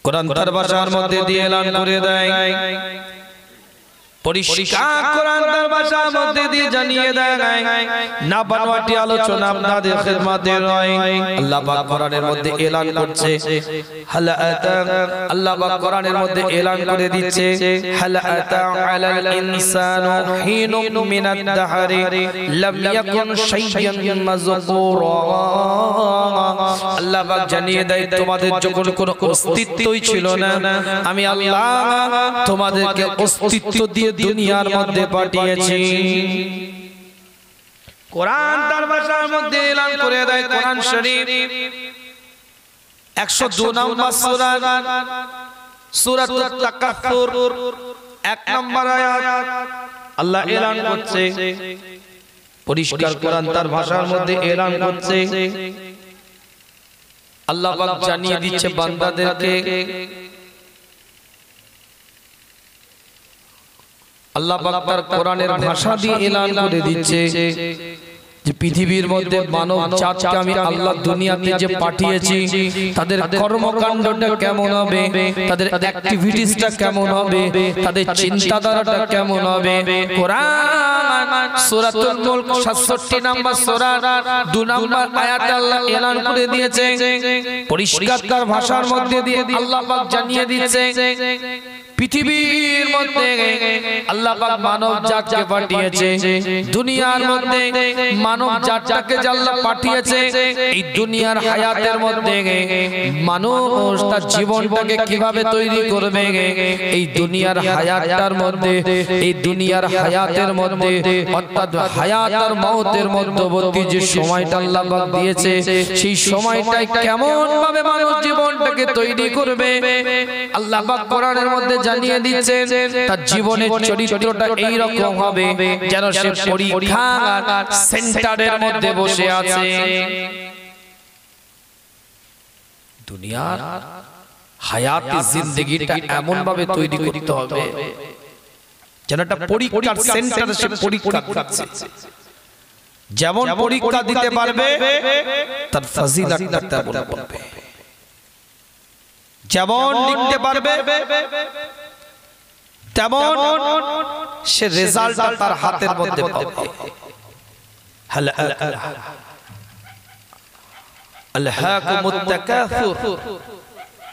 কোরআন তার ভাষার মধ্যে দিয়ে এলান করে দেয়, পরিষ্কার কোরআন তার ভাষার মধ্যে দিয়ে জানিয়ে দেয়, না বানোয়াটি আলোচনা আপনাদের খিদমতে রয়। আল্লাহ পাক কোরআনের মধ্যে এলান করছে, হাল আতা, আল্লাহ পাক কোরআনের মধ্যে এলান করে দিচ্ছে, হাল আতা আলাল ইনসানু হিনুম মিনাদ দাহরি লাম ইয়াকুন শাইয়্যান মাযকুরা। আল্লাহ পাক জানিয়ে দেয় তোমাদের যখন কোনো অস্তিত্বই ছিল না, আমি আল্লাহ তোমাদেরকে অস্তিত্ব দিয়ে দুনিয়ার মধ্যে পাঠিয়েছি। কোরআন তার ভাষার মধ্যে এলান করে দেয়। কোরআন শরীফ 102 নম্বর সূরা, সূরাতুত তাকাসুর 1 নম্বর আয়াত আল্লাহ এলান করছে, পরিষ্কার কোরআন তার ভাষার মধ্যে এলান করছে। আল্লাহ পাক জানিয়ে দিচ্ছে বান্দাদেরকে, আল্লাহ পাক তার কোরআনের ভাষা দিয়ে এলান করে দিচ্ছে যে পৃথিবীর মধ্যে মানব জাতকে আমি আল্লাহ দুনিয়াতে যে পাঠিয়েছি তাদের কর্মকাণ্ডটা কেমন হবে, তাদের অ্যাক্টিভিটিসটা কেমন হবে, তাদের চিন্তাধারাটা কেমন হবে। কোরআন সূরাতুল মুলক 67 নম্বর সূরা 2 নম্বর আয়াতে আল্লাহ এলান করে দিয়েছে, পরিষ্কার তার ভাষার মধ্যে দিয়ে আল্লাহ পাক জানিয়ে দিচ্ছে পৃথিবীর মধ্যে আল্লাহ পাক মানব জাতকে পাঠিয়েছে, দুনিয়ার মধ্যে মানব জাতটাকে আল্লাহ পাঠিয়েছে। এই দুনিয়ার হায়াতের মধ্যে মানুষ তার জীবনটাকে কিভাবে তৈরি করবে, এই দুনিয়ার হায়াতের মধ্যে, এই দুনিয়ার হায়াতের মধ্যে অর্থাৎ হায়াত আর মওতের মধ্যবর্তী যে সময়টা আল্লাহ পাক দিয়েছে, সেই সময়টাই কেমন ভাবে মানুষ জীবনটাকে তৈরি করবে আল্লাহ পাক কোরআনের মধ্যে জানিয়ে দিচ্ছেন। তার জীবনের চরিত্রটা এই রকম হবে যেন সে পরীক্ষার সেন্টারের মধ্যে বসে আছে। দুনিয়ার হায়াতে জিন্দেগিটা এমন ভাবে তৈরি করতে হবে যেন একটা পরীক্ষার সেন্টারে সে পরীক্ষা দিচ্ছে। যেমন পরীক্ষা দিতে পারবে তার ফজিলতটা তেমন পাবে, যেমন লিখতে পারবে তেমন সে রেজাল্টটা তার হাতের মধ্যে পাবে। আলহাকুমুত তাকাসুর,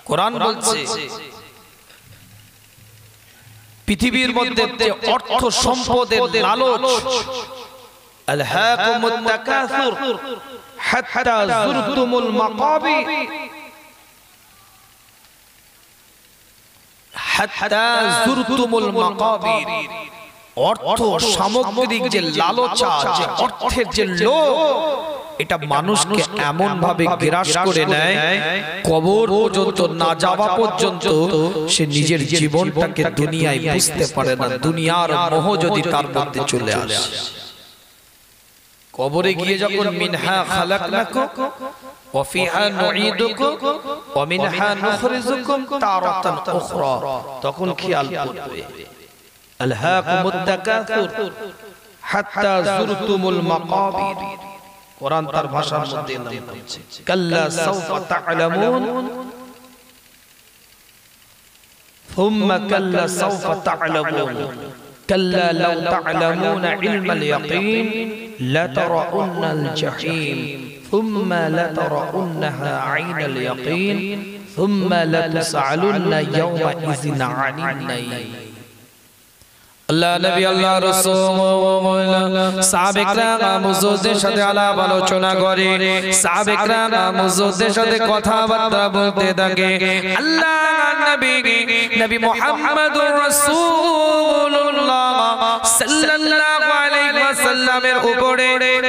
কোরআন বলছে পৃথিবীর মধ্যে যে অর্থ সম্পদের লালচ, আলহাকুমুত তাকাসুর হাত্তা যুরতুমুল মাকাবির, হাত্তা যুরতুমুল মাকাবির, অর্থ সামগ্রিক যে লালসা, যে অর্থের যে লোভ, এটা মানুষকে এমন ভাবে গ্রাস করে নেয় কবর পর্যন্ত না যাওয়া পর্যন্ত সে নিজের জীবনটাকে দুনিয়ায় বুঝতে পারে না। দুনিয়ার মোহ যদি তার মধ্যে চলে আসে, কবরে গিয়ে যখন মিনহা খালাকনাকুম ওয়া ফিহা নুঈদুকুম ওয়া মিনহা নুখরিজুকুম তারাতান উখরা, তখন খেয়াল করবে আলহাকুমুত তাকাসুর হাত্তা যুরতুমুল মাকাবির। কোরআন তার ভাষার মধ্যে এলান করছে, কাল্লা সাওফা তা'লামুন সুম্মা কাল্লা সাওফা তা'লামুন কাল্লা লাউ তা'লামুনা ইলমাল ইয়াকিন লাতারাউন্নাল জাহিম সুম্মা লাতারাউন্নাহা আইনাল ইয়াকিন সুম্মা লাতুসআলুন্না ইয়াওমা ইযিন আনিন নাঈম। আল্লাহ নবী আল্লাহ রাসূল সাহাবা کرام হুজুরদের সাথে আলাপ আলোচনা করে, সাহাবা کرام হুজুরদের সাথে কথাবার্তা বলতে থাকে। আল্লাহ নবী মুহাম্মদুর রাসূলুল্লাহ সাল্লাল্লাহু আলাইহি ওয়াসাল্লামের উপরে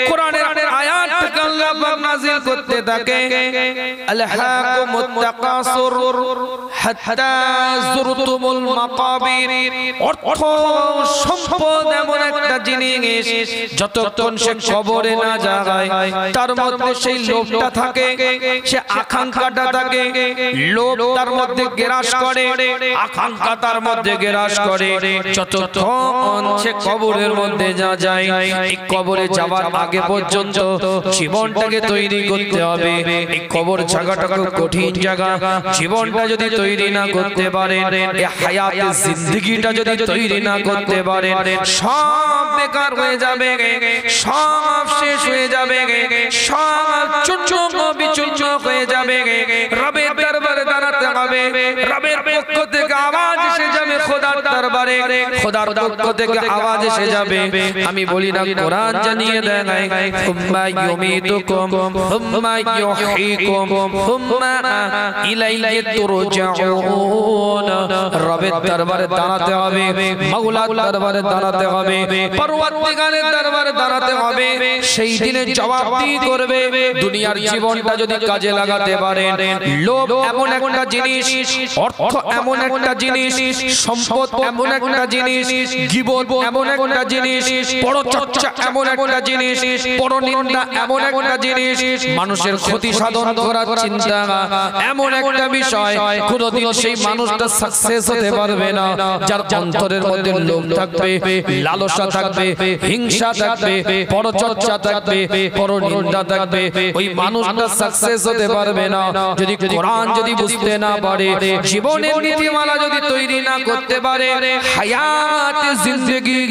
কোরআনের আয়াতকে আল্লাহ পাক নাযিল করতে থাকে। আলহাকুমুত তাকাসুর হাত্তা যুরতুমুল মাকাবির, অর্থ সম্পদ এমন একটা জিনিস যতক্ষণ সে কবরে না যায় তার মধ্যে সেই লোভটা থাকে, সে আকাঙ্ক্ষাটা থাকে, লোভ তার মধ্যে গ্রাস করে, আকাঙ্ক্ষা তার মধ্যে গ্রাস করে। যতক্ষণ সে কবরের মধ্যে না যায়, এই কবরে যাওয়ার আগে পর্যন্ত জীবনটাকে তৈরি করতে হবে। এই কবর জায়গাটা খুব কঠিন জায়গা। জীবনটা যদি তৈরি না করতে পারে, এই হায়াতে জিন্দেগিটা যদি তৈরি না করতে পারে, সব বেকার হয়ে যাবে, সব শেষ হয়ে যাবে, সব চূর্ণ বিচূর্ণ হয়ে যাবে। রবের দরবারে দাঁড়াতে হবে, রবের পক্ষ থেকে আওয়াজ এসে যাবে, খোদার দরবারে খোদার পক্ষ থেকে আওয়াজ এসে যাবে। আমি বলি না, কোরআন জানিয়ে দেয়, সুম্মা ইউমিতুকুম সুম্মা ইউহয়িকুম সুম্মা ইলাইহি তুরজাউন। রবের দরবারে দাঁড়াতে হবে, মাওলার দরবারে দাঁড়াতে হবে, পরওয়ারদিগারের দরবারে দাঁড়াতে হবে। সেই দিনে জবাবদিহি করবে। দুনিয়ার জীবনটা যদি কাজে লাগাতে পারেন, লোভ এমন একটা জিনিস, অর্থ এমন একটা জিনিস, সম্পদ এমন একটা জিনিস, গীবত এমন একটা জিনিস, পরচর্চা এমন একটা জিনিস, পরনিন্দা এমন একটা জিনিস, মানুষের ক্ষতি সাধন করার চিন্তা এমন একটা বিষয়, কোনদিন সেই মানুষটা সাকসেস হতে পারবে না যার অন্তরের মধ্যে লোভ থাকবে, লালসা থাকবে, হিংসা থাকবে, পরচর্চা থাকবে, পরনিন্দা থাকবে। ওই মানুষটা সাকসেস হতে পারবে না। যদি কোরআন যদি বুঝতে না পারে, জীবনের নীতিমালা যদি তৈরি না করতে পারে, হায়াতে জিন্দেগি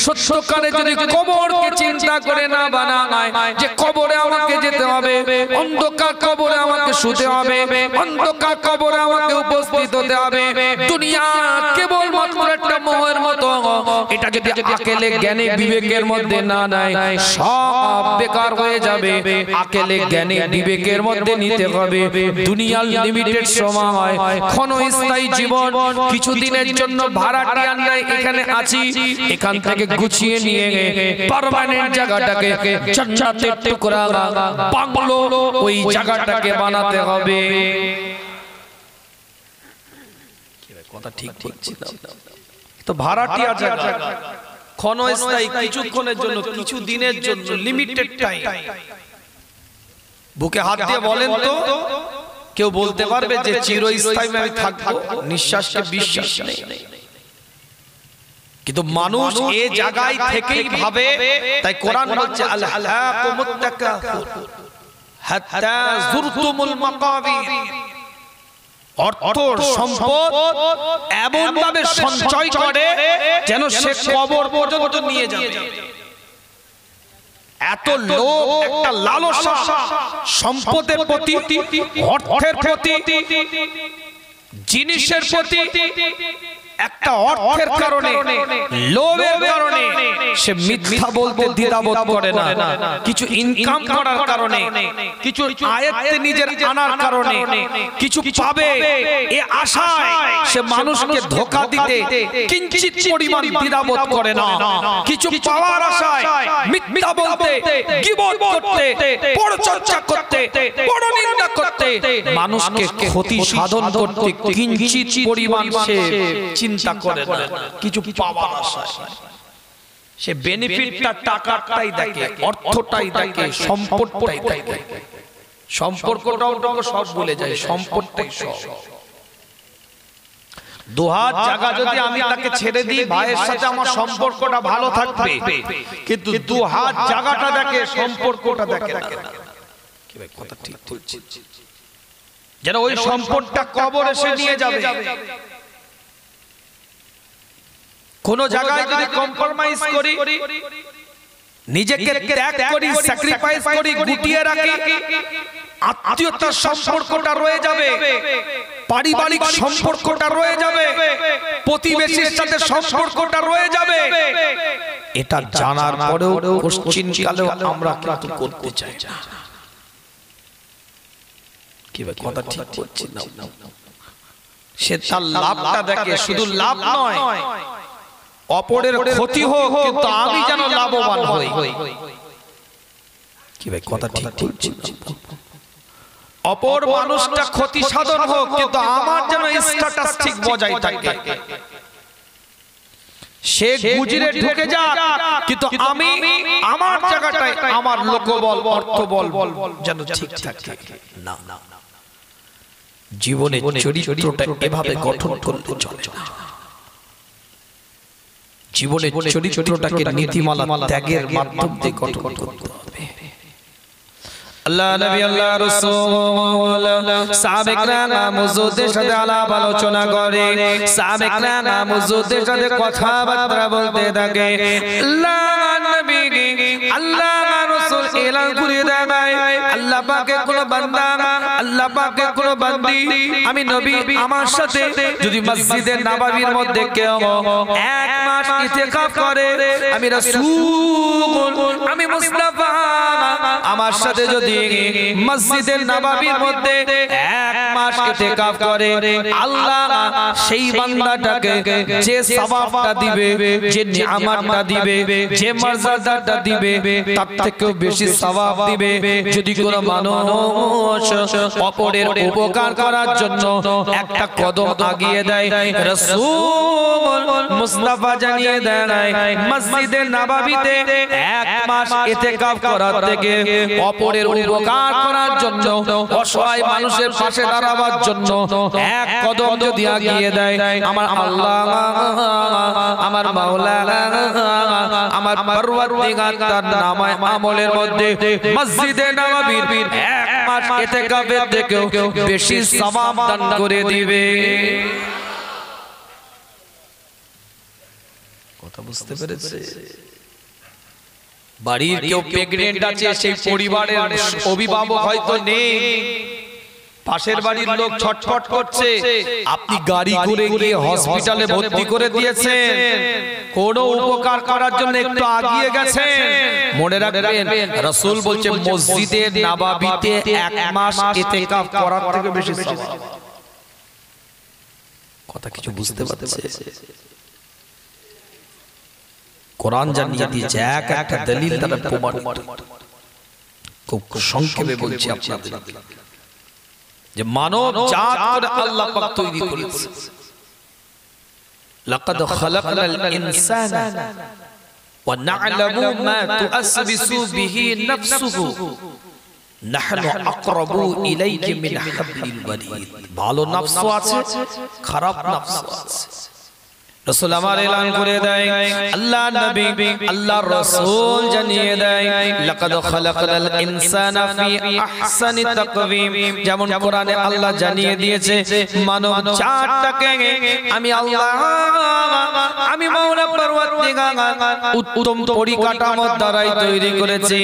সত্যকারে যদি কবরকে চিন্তা করে না বানায় যে কবরে আমাকে যেতে হবে, অন্ধকার কবরে আমাকে শুতে হবে, অন্ধকার কবরে আমাকে উপস্থিত হতে হবে, দুনিয়া কেবল মাত্র একটা মোহের মতো, এটা যদি আকেলে জ্ঞানে বিবেকের মধ্যে না নেয়, সব বেকার হয়ে যাবে। আকেলে জ্ঞানে বিবেকের মধ্যে নিতে হবে। দুনিয়ার লিমিটেড সময়, ক্ষণস্থায়ী জীবন, কিছুদিনের জন্য ভাড়াটিয়া নাই এখানে আছি, এখান থেকে গুছিয়ে নিয়ে পার্মানেন্ট জায়গাটাকে জান্নাতের টুকরা বাংলো ওই জায়গাটাকে বানাতে হবে। কথা ঠিক ঠিক ছিল তো, ভাড়াটিয়া জায়গা, ক্ষণস্থায়ী, কিছুক্ষণের জন্য, কিছু দিনের জন্য, লিমিটেড টাইম। বুকে হাত দিয়ে বলেন তো, কেউ বলতে পারবে যে চিরস্থায়ী আমি থাকবো? নিঃশ্বাসকে বিশ্বাস নেই। কিন্তু মানুষ এই জায়গায় থেকেই ভাবে, তাই কোরআন বলছে আল হাকুমুত তাকাসুর হাত্তা যুরতুমুল মাকাবির। অর্থ সম্পদ এমন ভাবে সঞ্চয় করে যেন সে কবর পর্যন্ত নিয়ে যাবে। এত লোভ, একটা লালসা সম্পদের প্রতি, অর্থের প্রতি, জিনিসের প্রতি, একটা অর্থের কারণে, লোভের কারণে সে মিথ্যা বলতে দ্বিধাবোধ করে না। কিছু ইনকাম করার কারণে, কিছু আয়াতে নিজের আনার কারণে, কিছু পাবে এই আশায় সে মানুষকে ধোঁকা দিতে কিঞ্চিত পরিমাণ দ্বিধাবোধ করে না। কিছু পাওয়ার আশায় মিথ্যা বলতে, গীবত করতে, পরচর্চা করতে, পরনিন্দা করতে, মানুষকে ক্ষতি সাধন করতে কিঞ্চিত পরিমাণ সে চিন্তা করে না। কিছু পাওয়ার আশায় সে বেনিফিটটা, টাকাটাই দেখে, অর্থটাই দেখে, সম্পদটাই দেখে। সম্পর্কটাও সব ভুলে যায়, সম্পদটাই সব। দুহাত জায়গা যদি আমি তাকে ছেড়ে দিই, ভাইয়ের সাথে আমার সম্পর্কটা ভালো থাকবে, কিন্তু দুহাত জায়গাটা দেখে, সম্পর্কটা দেখে না। কি ভাই কথা ঠিক বলছি? যেন ওই সম্পদটা কবর এসে নিয়ে যাবে। কোন জায়গায় যদি কম্প্রোমাইজ করি, নিজেকে ত্যাগ করি, স্যাক্রিফাইস করি, গুটিয়ে রাখি, আত্মীয়তার সম্পর্কটা রয়ে যাবে, পারিবারিক সম্পর্কটা রয়ে যাবে, প্রতিবেশীর সাথে সম্পর্কটা রয়ে যাবে। এটা জানার পরেও কোশ্চিনকালেও আমরা কিন্তু করতে চাই না। কি ভাই কথা ঠিক বলছি না? সে তার লাভটা দেখে, শুধু লাভ নয়, অপরের ক্ষতি হোক কিন্তু আমি যেন লাভবান হই। কি ভাই কথা ঠিক বলছি না? অপর মানুষটা ক্ষতি সাধন হোক কিন্তু আমার যেন স্ট্যাটাস ঠিক বজায় থাকে। সে গুজরে ঢুকে যাক, কিন্তু আমি আমার জায়গাটায় আমার লোকবল অর্থবল যেন ঠিক থাকে। না, জীবনের চরিত্রটা এভাবে গঠন করতে চলে না। জীবনের চরিত্রটাকে নীতিমালা ত্যাগের মাধ্যম দিয়ে গঠন করতে হবে। আল্লাহ নবী আল্লাহ রাসূল সাহাবায়ে মুজুদের সাথে আলাপ আলোচনা করে, সাহাবায়ে মুজুদের সাথে কথাবার্তা বলতে থাকে। আল্লাহ নবী আল্লাহ রাসূল এলান করে দেয়, আল্লাহ পাকের কোন বান্দা, আল্লাহ পাকের কোন বান্দি আমি নবী আমার সাথে যদি মসজিদে নববীর মধ্যে কেউ 1 মাস ইতিকাফ করে, আমি রাসূল আমি মুস্তাফা আমার সাথে যদি মসজিদে নববীর মধ্যে 1 মাস ইতিকাফ করে, আল্লাহ সেই বান্দাটাকে যে সওয়াবটা দিবে, যে নিয়ামতটা দিবে, যে মর্যাদাটা দিবে, তার থেকেও বেশি সওয়াব দিবে যদি কোন মানুষ অপরের উপকার করার জন্য একটা কদম আগিয়ে দেয়। রাসূল মুস্তাফা জানিয়ে দেয়, মসজিদে নববীতে 1 মাস ইতিকাফ করার থেকে অপরের উপকার করার জন্য, অসহায় মানুষের পাশে দাঁড়াবার জন্য 1 কদম যদি আগিয়ে দেয়, আমার আল্লাহ আমার মাওলা আমার পরওয়ারদিগার তার নামায় আমলের মধ্যে মসজিদে নববীর 1 মাস ইতিকাফের থেকেও বেশি সওয়াব দান করে দিবে। কথা বুঝতে পেরেছে? বাড়ির কেউ প্রেগন্যান্ট আছে, সেই পরিবারের অভিভাবক হয়তো নেই, পাশের বাড়ির লোক ছটফট করছে, আপনি গাড়ি করে গিয়ে হসপিটালে ভর্তি করে দিয়েছেন, কোন উপকার করার জন্য একটু আগিয়ে গেছেন, মনে রাখবেন রাসূল বলছে মসজিদে নববীতে 1 মাস ইতিকাফ করার থেকে বেশি সওয়াব। কথা কিছু বুঝতে পারছে? কোরআন জানিয়ে দিয়েছে, একটা দলিল দ্বারা প্রমাণিত। খুব সংক্ষেপে বলছি আপনাদের, যে মানব জাত করে আল্লাহ পাক তৈরি করেছে। লাকাদ খালাকনাল ইনসানা ওয়া না'লামু মা তুআসবিসু বিহি নাফসুহু নাহনু আকরাবু ইলাইহি মিন হাবলিল ওয়ারিদ। ভালো নফস আছে, খারাপ নফস আছে। রাসূল আমার এলান করে দেয়, আল্লাহ নবী আল্লাহর রাসূল জানিয়ে দেয়, লাকাদ খালাকনাল ইনসানা ফি আহসানি তাকওয়িম। যেমন কোরআনে আল্লাহ জানিয়ে দিয়েছে মানব জাতটাকে আমি আল্লাহ আমি মাওলা পরওয়ারদিগার উত্তম পরিকাঠামোর দ্বারাই তৈরি করেছি।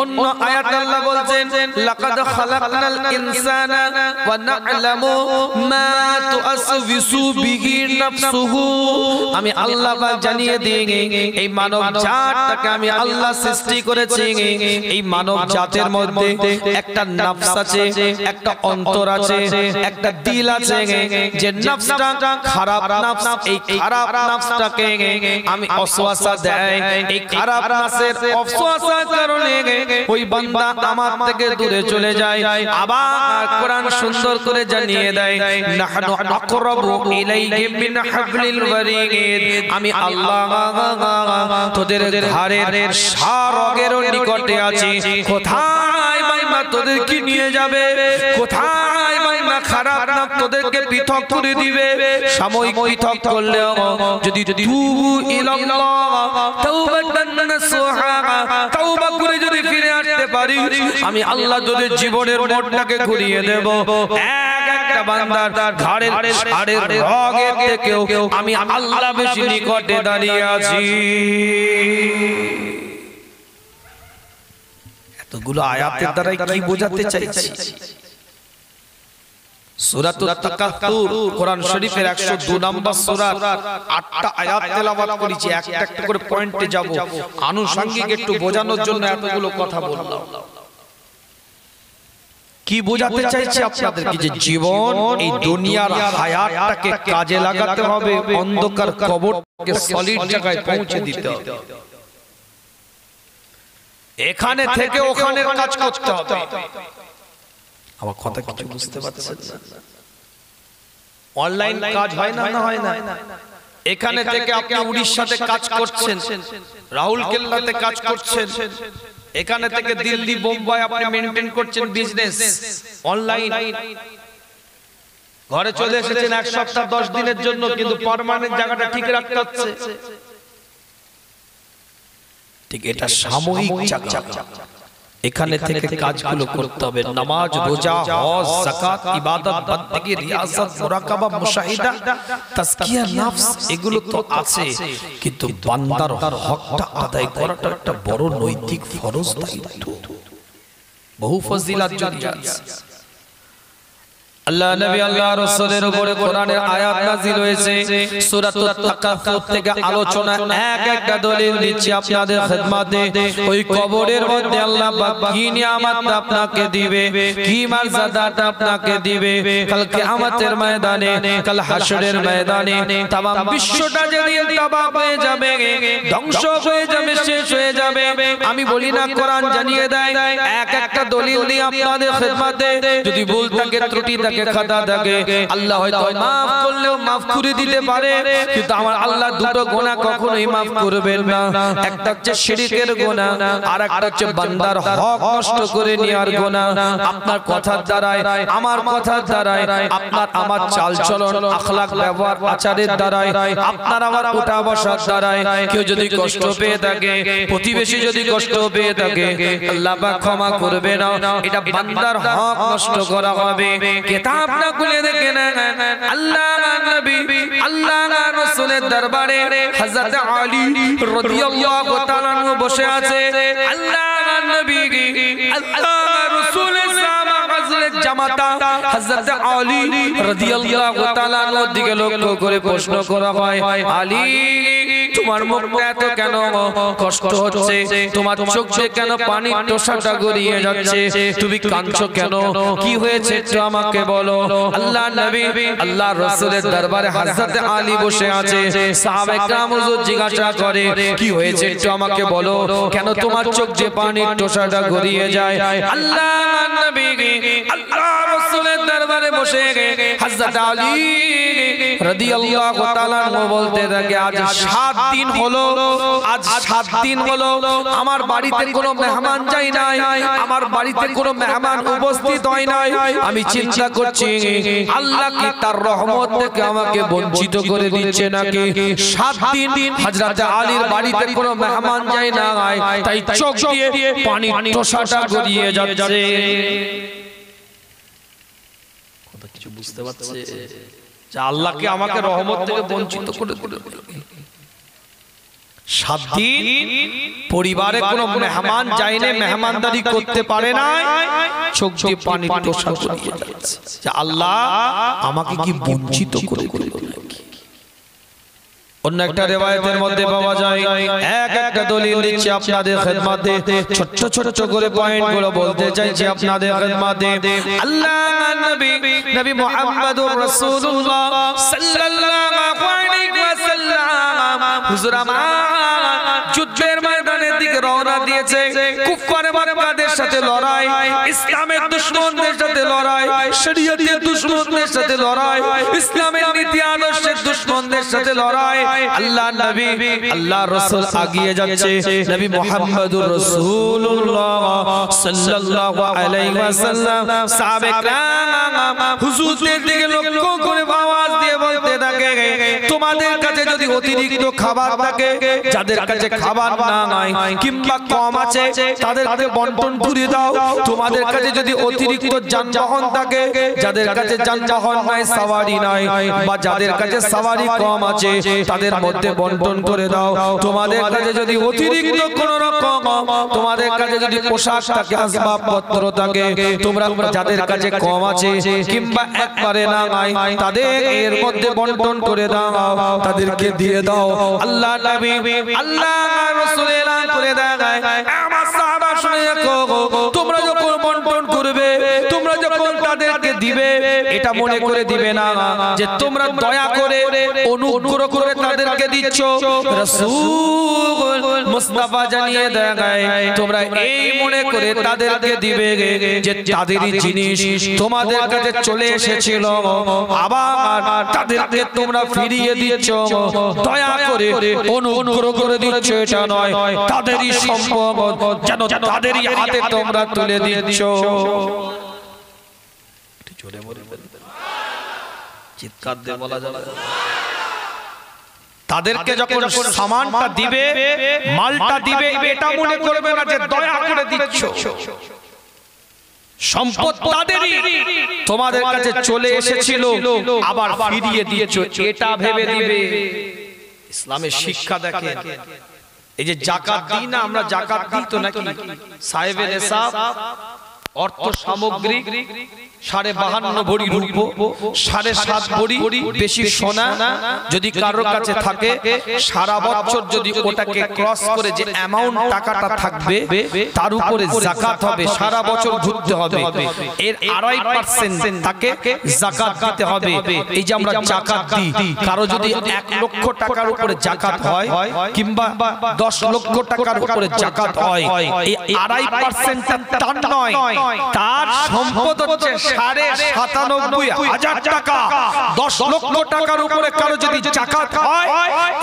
অন্য আয়াতে আল্লাহ বলছেন, লাকাদ খালাকনাল ইনসানা ওয়া না'লামু মা তুআসবিসু বিহি নাফসুহু। আমি আল্লাহ পাক জানিয়ে দিই, এই মানব জাতটাকে আমি আল্লাহ সৃষ্টি করেছি। এই মানব জাতের মধ্যে একটা নফস আছে, একটা অন্তর আছে, একটা দিল আছে। যে নফসটা খারাপ নফস, এই খারাপ নফসটাকে আমি ওয়াসওয়াসা দেই, এই খারাপ নফসের ওয়াসওয়াসার কারণে ওই বান্দা আমার থেকে দূরে চলে যায়। আবার কোরআন সুন্দর করে জানিয়ে দেয়, নাহনু আকরাবু ইলাইহি মিন হাবলিল ওয়ারিদ। আমি আল্লাহ তোদের ঘাড়ের শারগের নিকটে আছি। কোথায় মাইমা তোদেরকে নিয়ে যাবে, কোথায় মাইমা খারাপ না তোদেরকে পৃথক করে দিবে। সাময়িক পৃথক করলেও যদি তুবু ইলাল্লাহ তাওবাতান নাসুহা, তওবা করে যদি ফিরে আসতে পারি, আমি আল্লাহ তোদের জীবনের মোড়টাকে ঘুরিয়ে দেব। একটা বান্দার ঘাড়ের শাড়ের রগের থেকেও আমি আল্লাহ বেশি নিকটে দাঁড়িয়ে আছি। এতগুলো আয়াতের দ্বারা কি বোঝাতে চাইছি? সূরাতুত তাকাসুর কোরআন শরীফের 102 নম্বর সূরা, 8টা আয়াত তেলাওয়াত করেছি। একটা একটা করে পয়েন্টে যাব, আনুষঙ্গিক একটু বোঝানোর জন্য এতগুলো কথা বললাম। কি বোঝাতে চাইছি আপনাদেরকে? যে জীবন এই দুনিয়ার হায়াতটাকে কাজে লাগাতে হবে, অন্ধকার কবরকে সলিড জায়গায় পৌঁছে দিতে হবে। এখানে থেকে ওখানে কাজ করতে হবে। আমার কথা কিছু বুঝতে পারছেন? অনলাইন কাজ হয় না, হয় না? এখানে থেকে আপনি উড়িষ্যাতে কাজ করছেন, রাউরকেল্লাতে কাজ করছেন, এখানে থেকে দিল্লি বোম্বাই আপনি মেইনটেইন করছেন বিজনেস অনলাইন। ঘরে চলে এসেছেন 1 সপ্তাহ 10 দিনের জন্য, কিন্তু পার্মানেন্ট জায়গাটা ঠিক রাখতে হচ্ছে। ঠিক এটা সাময়িক জায়গা, এখানে থেকে কাজগুলো করতে হবে। নামাজ, রোজা, হজ, যাকাত, ইবাদত, বندگی, রিয়াজত, মুরাকাবা, মুশাহিদা, তাজকিয়া নফস এগুলো তো আছে, কিন্তু বান্দার হকটা আদায় করাটা একটা বড় নৈতিক ফরজ দায়িত্ব। বহু ফজিলত জড়িয়ে আছে। আল্লাহ নবী আল্লাহ রাসূলের উপরে কোরআনের আয়াত নাযিল হয়েছে। সূরাতুত তাকাসুর থেকে আলোচনা এক একটা দলিল দিচ্ছি আপনাদের খিদমতে। ওই কবরের মধ্যে আল্লাহ পাক কি নিয়ামত আপনাকে দিবে, কি মর্যাদাটা আপনাকে দিবে, কাল কিয়ামতের ময়দানে, কাল হাশরের ময়দানে तमाम বিশ্বটা যেদিন তবাহ হয়ে যাবে, ধ্বংস হয়ে যাবে, শেষ হয়ে যাবে। আমি বলি না, কোরআন জানিয়ে দেয়। এক একটা দলিল দিয়ে আপনাদের খিদমতে, যদি ভুল থাকে, ত্রুটি থাকে, খাতা থাকে, আল্লাহ হয়তো maaf করলেও maaf করে দিতে পারে, কিন্তু আমার আল্লাহ দুটো গুনাহ কখনোই maaf করবেন না। একটা হচ্ছে শিরকের গুনাহ, আর একটা হচ্ছে বান্দার হক নষ্ট করে নেওয়ার গুনাহ। আপনার কথার দ্বারায়, আমার কথার দ্বারায়, আপনার আমার চালচলন, আখলাক, ব্যবহার, আচারের দ্বারায়, আপনার আমার উঠা বসার দ্বারায় কেউ যদি কষ্ট পেয়ে থাকে, প্রতিবেশী যদি কষ্ট পেয়ে থাকে, আল্লাহ পাক ক্ষমা করবে না। এটা বান্দার হক নষ্ট করা হবে। কিতাব না খুলে দেখেন, আল্লাহ নবী, আল্লাহ রাসূলের দরবারে হযরত আলী রাদিয়াল্লাহু তাআলা আনহু বসে আছে। আল্লাহ নবী, আল্লাহ রাসূলের সাহাবা হযরত জামাতা হযরত আলী রাদিয়াল্লাহু তাআলা আনহুর দিকে লক্ষ্য করে প্রশ্ন করা হয়, আলী তোমার মুখটা এত কেন কষ্ট হচ্ছে, তোমার চোখ দিয়ে কেন পানির টোসাটা গড়িয়ে যাচ্ছে, তুমি কাঁদছো কেন, কি হয়েছে একটু আমাকে বলো। আল্লাহ নবী, আল্লাহ রাসূলের দরবারে হযরত আলী বসে আছে। সাহাবায়ে কেরাম হুজুর জিজ্ঞাসা করে, কি হয়েছে একটু আমাকে বলো, কেন তোমার চোখ দিয়ে পানির টোসাটা গড়িয়ে যায়। আল্লাহ নবী, আল্লাহ রাসূলের দরবারে বসে হযরত আলী রাদিয়াল্লাহু তাআলা বলতে থাকে, আজ 7 দিন হলো, আজ 7 দিন হলো আমার বাড়িতে কোনো মেহমান যায় নাই, আমার বাড়িতে কোনো মেহমান উপস্থিত হয় নাই। আমি চিন্তা করছি আল্লাহ কি তার রহমত থেকে আমাকে বঞ্চিত করে দিচ্ছে নাকি। 7 দিন হযরত আলীর বাড়িতে কোনো মেহমান যায় না, তাই চোখ দিয়ে পানি টোসাটা গড়িয়ে যাচ্ছে। কথা কিছু বুঝতে পারছে? যে আল্লাহ কি আমাকে রহমত থেকে বঞ্চিত করে দিল। 7 দিন পরিবারে কোনো মেহমান যায়নি, মেহমানদারি করতে পারে না, চোখ দিয়ে পানি টোসা গড়িয়ে যাচ্ছে। যে আল্লাহ আমাকে কি বঞ্চিত করে দিল নাকি। অন্য একটা রিওয়ায়াতের মধ্যে পাওয়া যায়, এক একটা দলিল দিচ্ছি আপনাদের খিদমতে, ছোট ছোট করে পয়েন্টগুলো বলতে চাইছি আপনাদের খিদমতে। আল্লাহ নবী, নবী মুহাম্মদুর রাসূলুল্লাহ সাল্লাল্লাহু আলাইহি ওয়াসাল্লাম হুজুর আমার যুদ্ধের ময়দানের দিকে রওনা দিয়েছে। কুফার মক্কাদের সাথে লড়াই, ইসলামের দুশমনদের সাথে লড়াই, শরীয়তের দুশমনদের সাথে লড়াই, ইসলামের নীতি আদর্শের দুশমনদের সাথে লড়াই। আল্লাহ নবী, আল্লাহ রাসূল এগিয়ে যাচ্ছে। নবী মুহাম্মদুর রাসূলুল্লাহ সাল্লাল্লাহু আলাইহি ওয়াসাল্লাম সাহাবায়ে কেরাম হুজুরদের দিকে লক্ষ্য করে আওয়াজ দিয়ে বলতে থাকে, তোমাদের কাছে যদি অতিরিক্ত খাবার থাকে, যাদের কাছে খাবার নাই কিংবা কম আছে তাদেরকে বন্টন করে দাও। তোমাদের কাছে যদি অতিরিক্ত যানবাহন থাকে, যাদের কাছে যানবাহন নাই, সওয়ারি নাই, বা যাদের কাছে সওয়ারি কম আছে তাদের মধ্যে বন্টন করে দাও। তোমাদের কাছে যদি অতিরিক্ত কোন রকম, তোমাদের কাছে যদি পোশাক থাকে, আসবাবপত্র থাকে, তোমরা যাদের কাছে কম আছে কিংবা একবারে নাই, তাদের এর মধ্যে বন্টন করে দাও, তাদেরকে দিয়ে দাও। আল্লাহ নবী, আল্লাহ রাসূল এলান করে দেয়, আমার সাহাবা শুনে রাখো, তোমরা যখন বন্টন করবে, তোমরা যখন তাদেরকে দিবে, এটা মনে করে দিবে না যে তোমরা দয়া করে অনুগ্রহ করে তাদেরকে দিচ্ছ। রাসূল মুস্তাফা জানিয়ে দেয়, তোমরা এই মনে করে তাদেরকে দিবে যে তাদেরই জিনিস তোমাদের কাছে চলে এসেছিল, আবার তাদেরকে তোমরা ফিরিয়ে দিচ্ছ, দয়া করে অনুগ্রহ করে দিচ্ছ এটা নয়, তাদেরই সম্পদ যেন তাদেরই হাতে তোমরা তুলে দিচ্ছ। চিৎকার দিয়ে বলা যাবে। তাদেরকে যখন সামানটা দিবে, মালটা দিবে, এটা মনে করবে না যে দয়া করে দিচ্ছ, সম্পদ তাদেরই তোমাদের কাছে চলে এসেছিল আবার ফিরিয়ে দিচ্ছ, এটা ভেবে দিবে। ইসলামের শিক্ষা দেখেন। এই যে যাকাত দিই না আমরা, যাকাত দিই তো নাকি সাহেবের হিসাব অর্থ সামগ্রী 52.5 ভরি রূপ, 7.5 ভরি বেশি সোনা যদি কারোর কাছে থাকে, সারা বছর যদি ওটাকে ক্রস করে যে অ্যামাউন্ট টাকাটা থাকবে তার উপরে যাকাত হবে, সারা বছর ঘুরতে হবে, এর 2.5% তাকে যাকাত দিতে হবে। এই যে আমরা যাকাত দিই, কারো যদি 1 লক্ষ টাকার উপরে যাকাত হয় কিংবা 10 লক্ষ টাকার উপরে যাকাত হয়, এই 2.5% তার নয়, তার সম্পদ হচ্ছে 97,500 টাকা। 10 লক্ষ টাকার উপরে কারো যদি যাকাত হয়,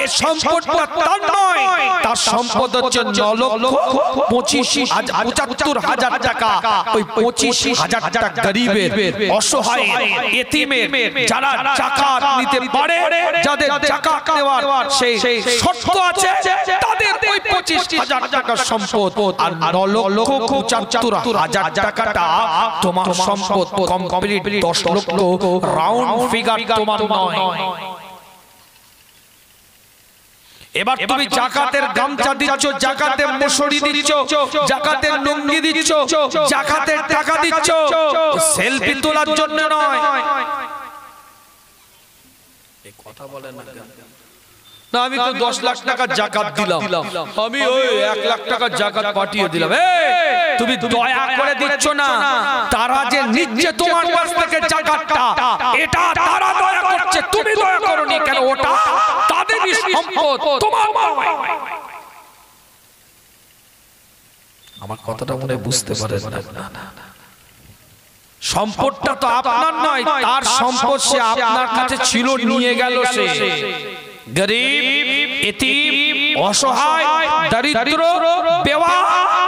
এই সম্পদটা তার নয়, তার সম্পদ হচ্ছে 9,75,000 টাকা। ওই 25,000 টাকা গরিবের, অসহায়, এতিমের, যারা যাকাত নিতে পারে, যাদের যাকাত নেওয়ার সেই শর্ত আছে, তাদের ওই 25,000 টাকা সম্পদ। আর 9,75,000 টাকাটা তোমার সম্পদ কমপ্লিট, 10 লক্ষ রাউন্ড ফিগার তোমার নয়। এবার তুমি যাকাতের গামছা দিচ্ছ, যাকাতের মশারি দিচ্ছ, যাকাতের লুঙ্গি দিচ্ছ, যাকাতের টাকা দিচ্ছ, সেলফি তোলার জন্য নয়। এই কথা বলেন না কেন? না আমি তো 10 লাখ টাকা যাকাত দিলাম, আমি ওই 1 লাখ টাকা যাকাত পাঠিয়ে দিলাম। তুমি দয়া করে দিচ্ছ না, তারা যে নিচ্ছে তোমার কাছ থেকে যাকাতটা, এটা তারা দয়া করছে, তুমি দয়া করনি কেন? ওটা তাদেরই সম্পদ, তোমার নয়। আমার কথাটা মনে বুঝতে পারেন না? সম্পদটা তো আপনার নয়, তার সম্পদ সে আপনার কাছে ছিল, নিয়ে গেল। সে গরিব, এতিম, অসহায়, দরিদ্র, বেওয়া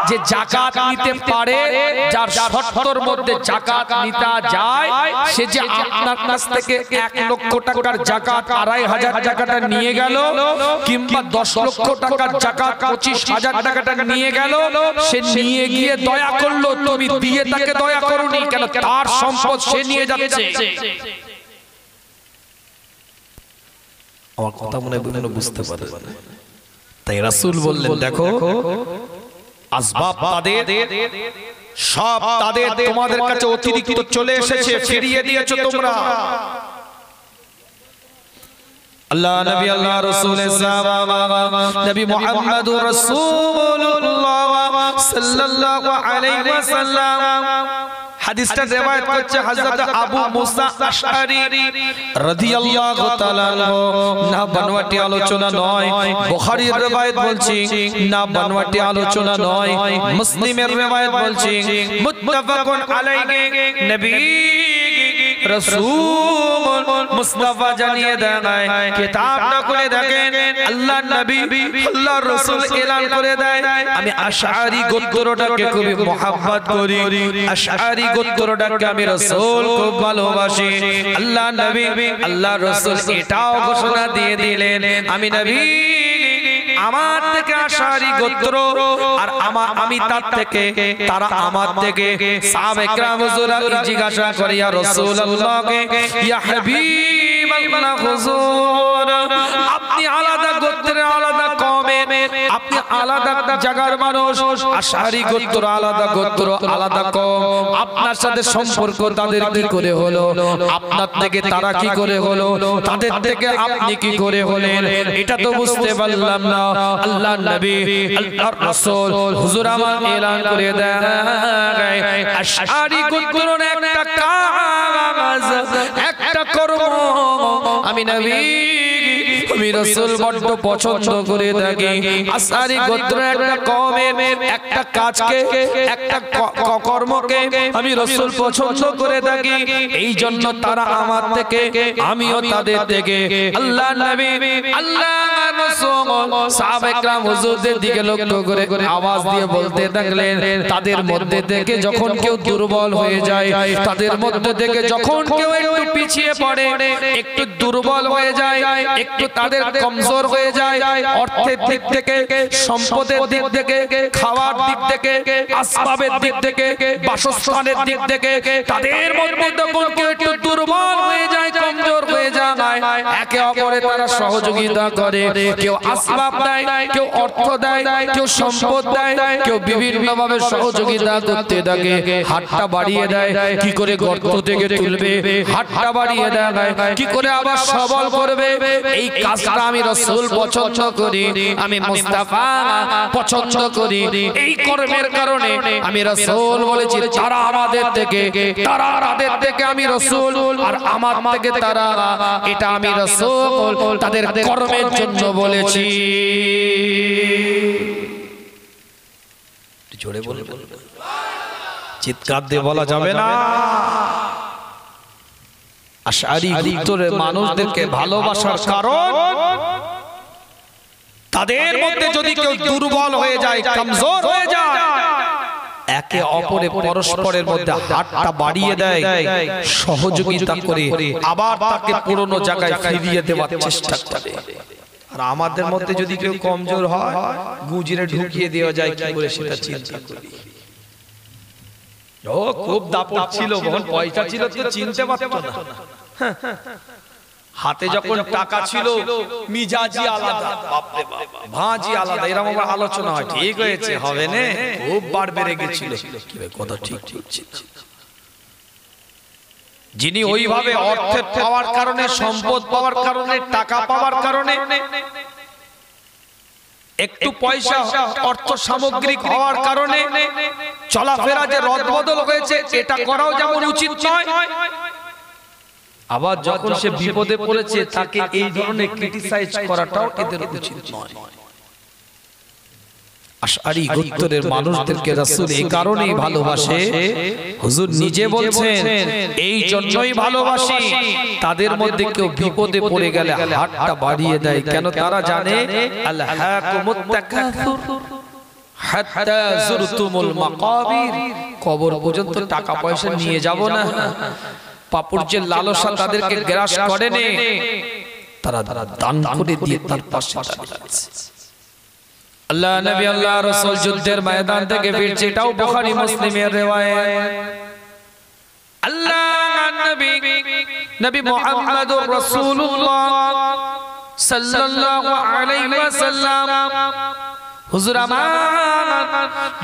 যে যাকাত নিতে পারে, যার শর্তের মধ্যে যাকাত নিতে যায়, সে যে আপনার কাছ থেকে 1 লক্ষ টাকার যাকাত 2,500 টাকাটা নিয়ে গেল, কিংবা 10 লক্ষ টাকার যাকাত 25,000 টাকাটা নিয়ে গেল, সে নিয়ে গিয়ে দয়া করলো, তুমি দিয়ে তাকে দয়া করনি কেন? তার সম্পদ সে নিয়ে যাচ্ছে। আমার কথা মনে বুঝতে পারে। তাই রাসূল বললেন, দেখো আসবাব তাদের, সব তাদের, তোমাদের কাছে অতিরিক্ত চলে এসেছে, ফিরিয়ে দিয়েছো তোমরা। আল্লাহ নবী, আল্লাহ রাসূলের সাহাবা, নবী মুহাম্মদুর রাসূলুল্লাহ সাল্লাল্লাহু আলাইহি ওয়াসাল্লাম হাদিসটা রিওয়ায়াত করছে হযরত আবু মুসা আশআরী রাদিয়াল্লাহু তাআলা আনহু। না বানোয়াটি আলোচনা নয়, বুখারীর রিওয়ায়াত বলছি, না বানোয়াটি আলোচনা নয়, মুসলিমের রিওয়ায়াত বলছি, মুত্তাফাকুন আলাইহি। নবী রাসূল মুস্তাফা জানিয়ে দেন, কিতাবটা খুলে দেখেন, আল্লাহর নবী, আল্লাহর রাসূল এলান করে দেয়, আমি আশআরী গোত্রটাকে খুব মহব্বত করি, আশআরী গোত্রটাকে আমি রাসূল খুব ভালোবাসি। আল্লাহর নবী, আল্লাহর রাসূল এটাও ঘোষণা দিয়ে দিলেন, আমি নবী, আমার থেকে আশআরী গোত্র, আর আমি তার থেকে, তারা আমার থেকে। সাহাবায়ে কেরাম হুজুরা জিজ্ঞাসা করে, ইয়া রাসূলুল্লাহকে, ইয়া হাবিবাল্লাহ হুজুর, আপনি আলাদা গোত্রের, আলাদা কওমের, আপনি আলাদা জায়গার মানুষ, আশআরী গোত্র আলাদা গোত্র, আলাদা কওম, আপনার সাথে সম্পর্ক তাদের কি করে হলো? আপনার থেকে তারা কি করে হলো? তাদের থেকে আপনি কি করে হলেন? এটা তো বুঝতে পারলাম না। আল্লাহর নবী, আল্লাহর রাসূল হুজুর আমার এলান করে দেন, আশআরী গোত্রের একটা কাজ, একটা কর্ম আমি নবী আমি রাসূল বড্ড পছন্দ করে থাকি। আশআরি গোত্রের একটা কওমের একটা কাজকে একটা কর্মকে আমি রাসূল পছন্দ করে থাকি। এই জন্য তারা আমার থেকে আমিও তাদের থেকে। আল্লাহ নবী আল্লাহ রাসূল সাহাবায়ে کرام হুজুরদের দিকে লক্ষ্য করে আওয়াজ দিয়ে বলতে থাকলেন, তাদের মধ্যে থেকে যখন কেউ দুর্বল হয়ে যায়, তাদের মধ্যে থেকে যখন কেউ একটু পিছিয়ে পড়ে, একটু দুর্বল হয়ে যায়, একটু তাদের কমজোর হয়ে যায়, অর্থের দিক থেকে, সম্পদের দিক থেকে, খাওয়ার দিক থেকে, আসবাবের দিক থেকে, বাসস্থানের দিক থেকে, তাদের মধ্যে যখন কেউ একটু দুর্বল হয়ে যায়, কমজোর হয়ে যায়, একে অপরে তারা সহযোগিতা করে। কেউ আসবাব দেয়, কেউ অর্থ দেয়, কেউ সম্পদ দেয়, কেউ বিভিন্ন ভাবে সহযোগিতা করতে থাকে। হাতটা বাড়িয়ে দেয়, কি করে গর্ত থেকে তুলবে, হাতটা বাড়িয়ে দেয় কি করে আবার সবল করবে। এই কাজটা আমি রাসূল পছন্দ করি, আমি মুস্তাফা পছন্দ করি। এই কর্মের কারণে আমি রাসূল বলেছি, তারা আমাদের থেকে, তারা তাদের থেকে আমি রাসূল, আর আমার থেকে তারা। এটা আমি রাসূল তাদের কর্মের জন্য বলেছি। জোরে বলবেন, চিৎকার দিয়ে বলা যাবে না। আশআরি গোত্রের মানুষদেরকে ভালোবাসার কারণ, তাদের মধ্যে যদি কেউ দুর্বল হয়ে যায়, কমজোর হয়ে যায়, একে অপরে পরস্পরের মধ্যে হাতটা বাড়িয়ে দেয়, সহযোগিতা করে আবার তাকে পুরনো জায়গায় ফিরিয়ে দেওয়ার চেষ্টা করে। আর আমাদের মধ্যে যদি কেউ কমজোর হয়, গুজরে ঢুকিয়ে দেওয়া যায় কি করে, সেটা চিন্তা করি। ও খুব দাপট ছিল, বহু পয়সা ছিল, তো চিনতে পারতো না। হাতে যখন টাকা ছিল, মিজাজি আলাদা, বাপরে বাপ, ভাঁজি আলাদা, এরকম আবার আলোচনা হয়, ঠিক হয়েছে, হবে না, খুব বাড় বেড়ে গেছিল। কথা ঠিক ঠিক ছিল। যিনি ওইভাবে অর্থ পাওয়ার কারণে, সম্পদ পাওয়ার কারণে, টাকা পাওয়ার কারণে, একটু পয়সা অর্থ সামগ্রিক হওয়ার কারণে চলাফেরা যে রদবদল হয়েছে, এটা করাও যেমন উচিত নয়, আবার যখন সে বিপদে পড়েছে তাকে এই ধরনের ক্রিটিসাইজ করাটাও এদের উচিত নয়। আশআরি গোত্রের মানুষদেরকে রাসূল এই কারণেই ভালোবাসে, হুজুর নিজে বলছেন এই জন্যই ভালোবাসি। তাদের মধ্যে কেউ বিপদে পড়ে গেলে হাতটা বাড়িয়ে দেয়, কেন তারা জানে আলহাকুমুত তাকাসুর হাত্তা যুরতুমুল মাকাবির, কবর পর্যন্ত টাকা পয়সা নিয়ে যাব না। পাপুর্যের লালসা তাদেরকে গ্রাস করেনি, তারা দান করে দিয়ে তার পাশে দাঁড়িয়েছে। আল্লাহ নবী আল্লাহ রাসূল যুদ্ধের ময়দান থেকে ফিরছে, এটাও বুখারী মুসলিমের রিওয়ায়াত। আল্লাহ নবী মুহাম্মদুর রাসূলুল্লাহ সাল্লাল্লাহু আলাইহি ওয়াসাল্লাম হুজুর আমার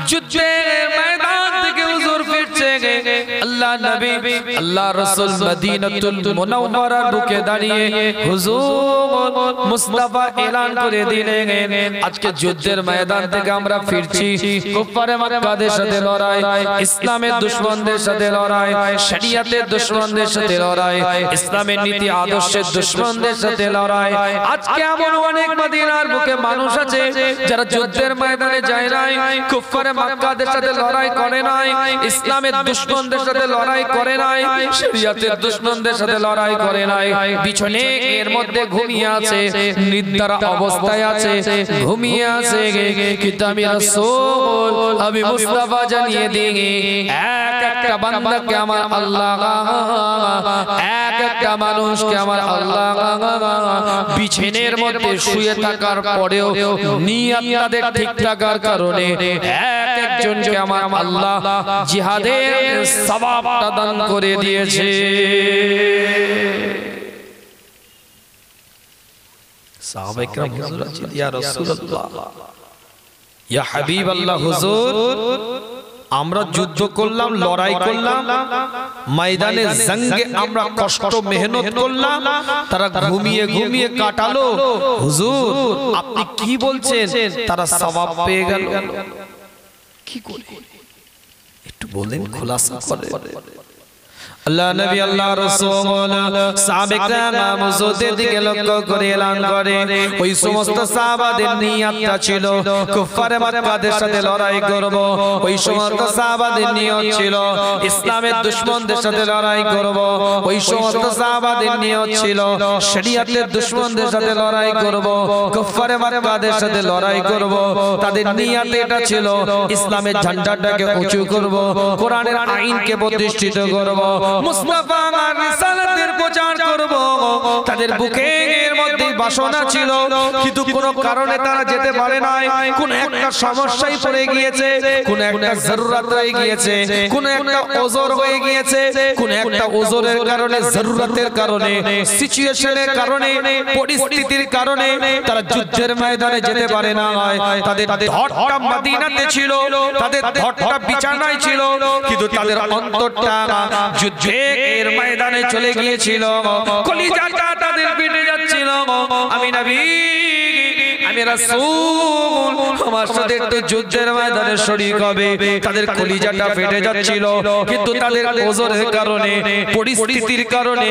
যুদ্ধের ময়দান থেকে হুজুর ফিরছে। আল্লাহ নবী আল্লাহ রাসূল মদিনাতুল মুনাওয়ারার বুকে দাঁড়িয়ে হুজুর মুস্তাফা এলান করে দিলেন, আজকে যুদ্ধের ময়দান থেকে আমরা ফিরছি। কুফারে মক্কাদের সাথে লড়াই, ইসলামের দুশমনদের সাথে লড়াই, শরিয়তের দুশমনদের সাথে লড়াই, ইসলামের নীতি আদর্শের দুশমনদের সাথে লড়াই। আজকে এমন অনেক মদিনার বুকে মানুষ আছে যারা যুদ্ধের ময়দানে যায় নাই, কুফারে মক্কাদের সাথে লড়াই করে নাই, ইসলামের দুশমনদের সাথে লড়াই করে নাই, শরিয়তের দুশমনদের সাথে লড়াই করে নাই। পিছনে এর মধ্যে ঘুমিয়ে আছে, নিদ্রা অবস্থায় আছে, ঘুমিয়ে আছে। কিন্তু আমি রাসূল, আমি মুস্তাফা জানিয়ে দিই, এক একটা বান্দাকে আমার আল্লাহ, এক একটা মানুষকে আমার আল্লাহ বিছানার মধ্যে শুয়ে থাকার পরেও নিয়ত তাদের ঠিক থাকার কারণে এক একজনকে আমার আল্লাহ জিহাদের সওয়াবটা দান করে দিয়েছে। সাহাবায়ে কেরাম হুজুর আছে, ইয়া রাসূলুল্লাহ, ইয়া হাবিবাল্লাহ, হুজুর আমরা যুদ্ধ করলাম, লড়াই করলাম, ময়দানে জঙ্গে আমরা কষ্ট মেহনত করলাম, তারা ঘুমিয়ে ঘুমিয়ে কাটালো। হুজুর আপনি কি বলছেন, তারা সওয়াব পেয়ে গেল? কি করে একটু বলেন, খোলাসা করেন। আল্লাহ নবী আল্লাহ রাসূল সাহাবে কেরাম হুজুরদের দিকে লক্ষ্য করে এলান করে ওই সমস্ত সাহাবাদের নিয়তটা ছিল কুফারে মক্কাদের সাথে লড়াই করব। ওই সমস্ত সাহাবাদের নিয়ত ছিল ইসলামের দুশমনদের সাথে লড়াই করব। ওই সমস্ত সাহাবাদের নিয়ত ছিল শরীয়তের দুশমনদের সাথে লড়াই করব, কুফারে মক্কাদের সাথে লড়াই করব। তাদের নিয়ত এটা ছিল ইসলামের ঝান্ডাটাকে উঁচু করব, কোরআনের আইনকে প্রতিষ্ঠিত করব, মুস্তাফা আর রিসালাতের প্রচার করব। তাদের বুকের মধ্যে বাসনা ছিল, কিন্তু কোনো কারণে তারা যেতে পারে নাই। কোন একটা সমস্যায় পড়ে গিয়েছে, কোন একটা জরুরত হয়ে গিয়েছে, কোন একটা ওজর হয়ে গিয়েছে, কোন একটা ওজরের কারণে, জরুরতের কারণে, সিচুয়েশনের কারণে, পরিস্থিতির কারণে তারা যুদ্ধের ময়দানে যেতে পারে না। তাদের ধরটা মদিনাতে ছিল, তাদের ধরটা বিছানায় ছিল, কিন্তু তাদের অন্তরটা যুদ্ধের ময়দানে চলে গিয়েছিল। কলিজাটা তাদের ফেটে যাচ্ছিল। আমি নবী, আমি রাসূল, আমার সাথে একটু যুদ্ধের ময়দানে শরীক হবে। তাদের কলিজাটা ফেটে যাচ্ছিল, কিন্তু তাদের ওজরের কারণে, পরিস্থিতির কারণে,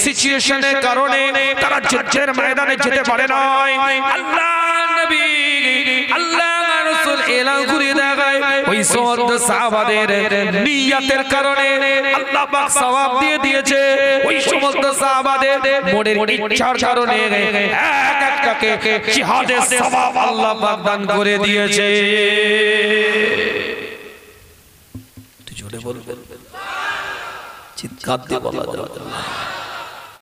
সিচুয়েশনের কারণে তারা যুদ্ধের ময়দানে যেতে পারে না। আল্লাহ নবী, আল্লাহ রাসূল এলান করে দেয় ওই সমস্ত সাহাবাদের নিয়তের কারণে আল্লাহ পাক সওয়াব দিয়ে দিয়েছে। ওই সমস্ত সাহাবাদের মনের ইচ্ছার কারণে এক একটাকে জিহাদের সওয়াব আল্লাহ পাক দান করে দিয়েছে। তুই জোরে বল, চিৎকার দিয়ে বলা যাবে।